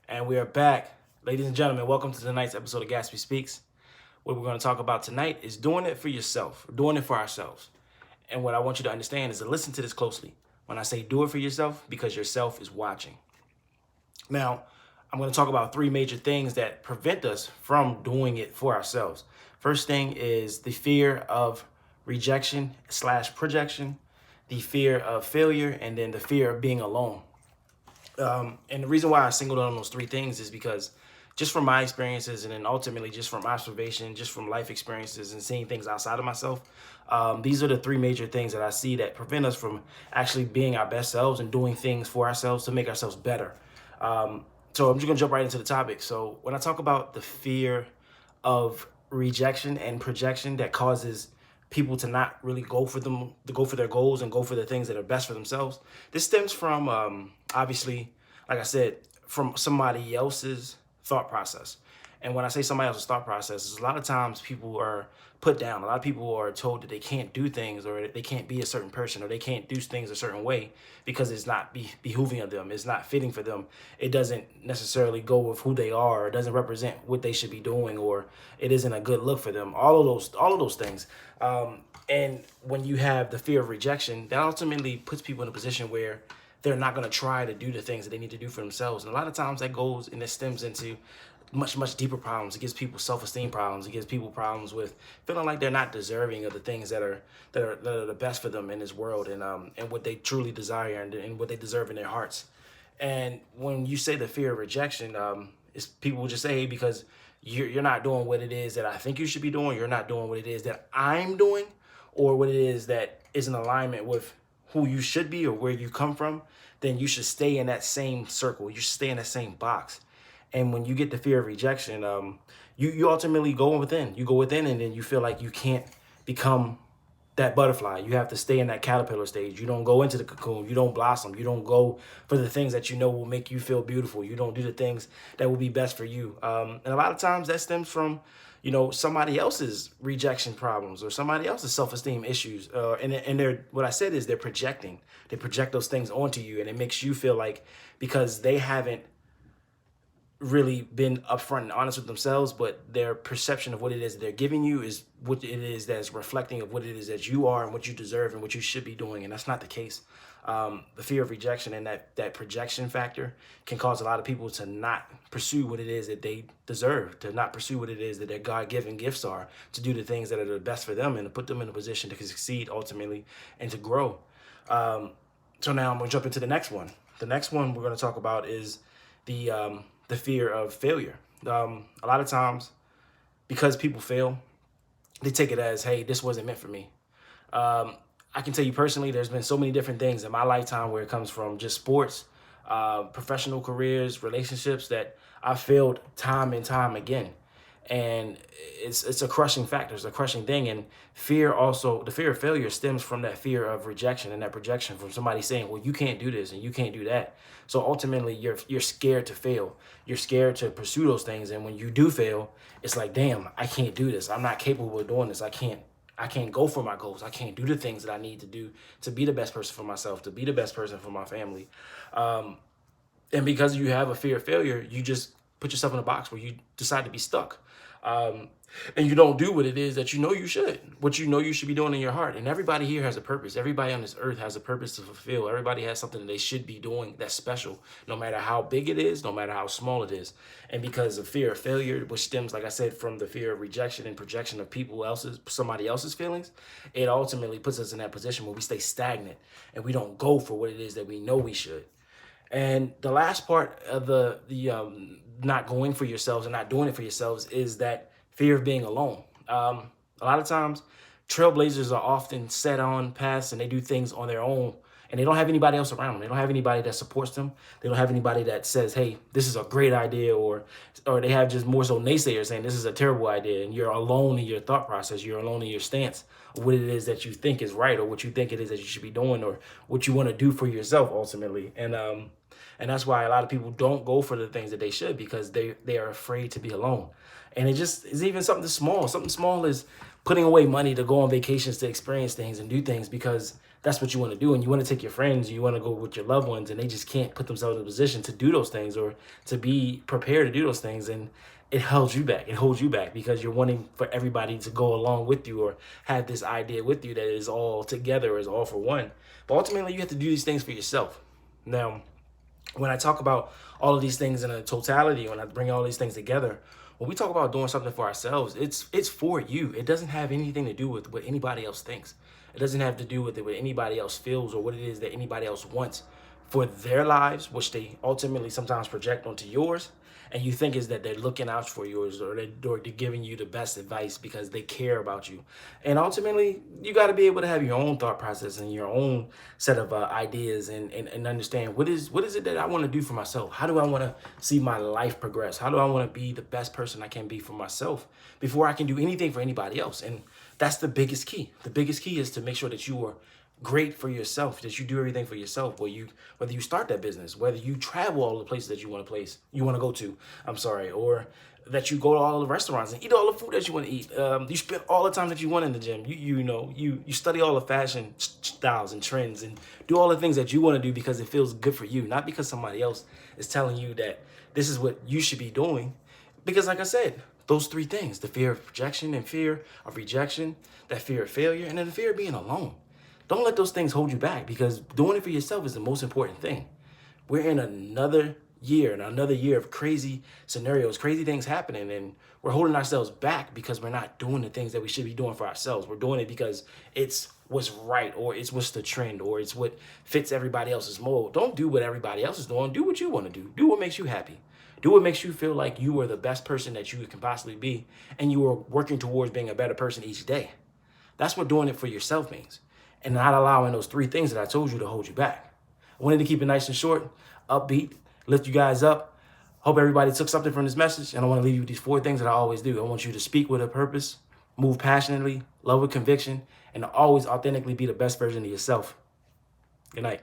And we are back. Ladies and gentlemen, welcome to tonight's episode of Gatsby Speaks. What we're going to talk about tonight is doing it for yourself, doing it for ourselves. And what I want you to understand is to listen to this closely. When I say do it for yourself, because yourself is watching. Now, I'm going to talk about three major things that prevent us from doing it for ourselves. First thing is the fear of rejection / projection, the fear of failure, and then the fear of being alone. And the reason why I singled on those three things is because just from my experiences and then ultimately just from observation, just from life experiences and seeing things outside of myself, these are the three major things that I see that prevent us from actually being our best selves and doing things for ourselves to make ourselves better. So I'm just gonna jump right into the topic. So when I talk about the fear of rejection and projection that causes people to not really go for their goals and go for the things that are best for themselves, this stems from obviously, like I said, from somebody else's thought process. And when I say somebody else's thought process, a lot of times people are put down. A lot of people are told that they can't do things, or they can't be a certain person, or they can't do things a certain way because it's not behooving of them. It's not fitting for them. It doesn't necessarily go with who they are. Or it doesn't represent what they should be doing, or it isn't a good look for them. All of those things. And when you have the fear of rejection, that ultimately puts people in a position where they're not going to try to do the things that they need to do for themselves. And a lot of times that goes and it stems into much deeper problems. It gives people self-esteem problems. It gives people problems with feeling like they're not deserving of the things that are the best for them in this world, and what they truly desire, and what they deserve in their hearts. And when you say the fear of rejection, is people will just say, hey, because you're not doing what it is that I think you should be doing, you're not doing what it is that I'm doing, or what it is that is in alignment with who you should be or where you come from, then you should stay in that same circle. You should stay in that same box. And when you get the fear of rejection, you ultimately go within. You go within, and then you feel like you can't become that butterfly. You have to stay in that caterpillar stage. You don't go into the cocoon. You don't blossom. You don't go for the things that you know will make you feel beautiful. You don't do the things that will be best for you. And a lot of times that stems from, somebody else's rejection problems or somebody else's self-esteem issues. And they're, what I said is they're projecting. They project those things onto you, and it makes you feel like because they haven't really been upfront and honest with themselves, but their perception of what it is that they're giving you is what it is that is reflecting of what it is that you are and what you deserve and what you should be doing. And that's not the case. The fear of rejection and that projection factor can cause a lot of people to not pursue what it is that they deserve, to not pursue what it is that their God-given gifts are, to do the things that are the best for them and to put them in a position to succeed ultimately and to grow. So now I'm going to jump into the next one. The next one we're going to talk about is the fear of failure. A lot of times, because people fail, they take it as, hey, this wasn't meant for me. I can tell you personally, there's been so many different things in my lifetime where it comes from just sports, professional careers, relationships that I failed time and time again. And it's a crushing factor. It's a crushing thing. And fear also, the fear of failure stems from that fear of rejection and that projection from somebody saying, well, you can't do this and you can't do that. So ultimately you're scared to fail. You're scared to pursue those things. And when you do fail, it's like, damn, I can't do this. I'm not capable of doing this. I can't go for my goals. I can't do the things that I need to do to be the best person for myself, to be the best person for my family. And because you have a fear of failure, you just put yourself in a box where you decide to be stuck. And you don't do what it is that you know you should, what you know you should be doing in your heart. And everybody here has a purpose. Everybody on this earth has a purpose to fulfill. Everybody has something that they should be doing that's special, no matter how big it is, no matter how small it is. And because of fear of failure, which stems, like I said, from the fear of rejection and projection of somebody else's feelings, it ultimately puts us in that position where we stay stagnant and we don't go for what it is that we know we should. And the last part of the not going for yourselves and not doing it for yourselves is that fear of being alone. A lot of times, trailblazers are often set on paths and they do things on their own, and they don't have anybody else around them. They don't have anybody that supports them. They don't have anybody that says, hey, this is a great idea, or they have just more so naysayers saying this is a terrible idea, and you're alone in your thought process. You're alone in your stance of what it is that you think is right, or what you think it is that you should be doing, or what you want to do for yourself ultimately. And that's why a lot of people don't go for the things that they should, because they are afraid to be alone. And it just is even something small. Something small is putting away money to go on vacations, to experience things and do things, because that's what you want to do, and you want to take your friends, you want to go with your loved ones, and they just can't put themselves in a position to do those things or to be prepared to do those things, and it holds you back. It holds you back because you're wanting for everybody to go along with you or have this idea with you that is all together, is all for one. But ultimately, you have to do these things for yourself. Now, when I talk about all of these things in a totality, when I bring all these things together, when we talk about doing something for ourselves, it's for you. It doesn't have anything to do with what anybody else thinks. It doesn't have to do with what anybody else feels or what it is that anybody else wants for their lives, which they ultimately sometimes project onto yours. And you think is that they're looking out for yours, or they're giving you the best advice because they care about you. And ultimately, you got to be able to have your own thought process and your own set of ideas, and understand what is it that I want to do for myself. How do I want to see my life progress? How do I want to be the best person I can be for myself before I can do anything for anybody else? And that's the biggest key. The biggest key is to make sure that you are great for yourself, that you do everything for yourself, whether you start that business, whether you travel all the places that you want to go to, or that you go to all the restaurants and eat all the food that you want to eat. You spend all the time that you want in the gym. You study all the fashion styles and trends and do all the things that you want to do because it feels good for you, not because somebody else is telling you that this is what you should be doing. Because like I said, those three things, the fear of rejection and fear of rejection, that fear of failure, and then the fear of being alone. Don't let those things hold you back, because doing it for yourself is the most important thing. We're in another year of crazy scenarios, crazy things happening, and we're holding ourselves back because we're not doing the things that we should be doing for ourselves. We're doing it because it's what's right, or it's what's the trend, or it's what fits everybody else's mold. Don't do what everybody else is doing. Do what you want to do. Do what makes you happy. Do what makes you feel like you are the best person that you can possibly be, and you are working towards being a better person each day. That's what doing it for yourself means, and not allowing those three things that I told you to hold you back. I wanted to keep it nice and short, upbeat, lift you guys up. Hope everybody took something from this message, and I want to leave you with these four things that I always do. I want you to speak with a purpose, move passionately, love with conviction, and always authentically be the best version of yourself. Good night.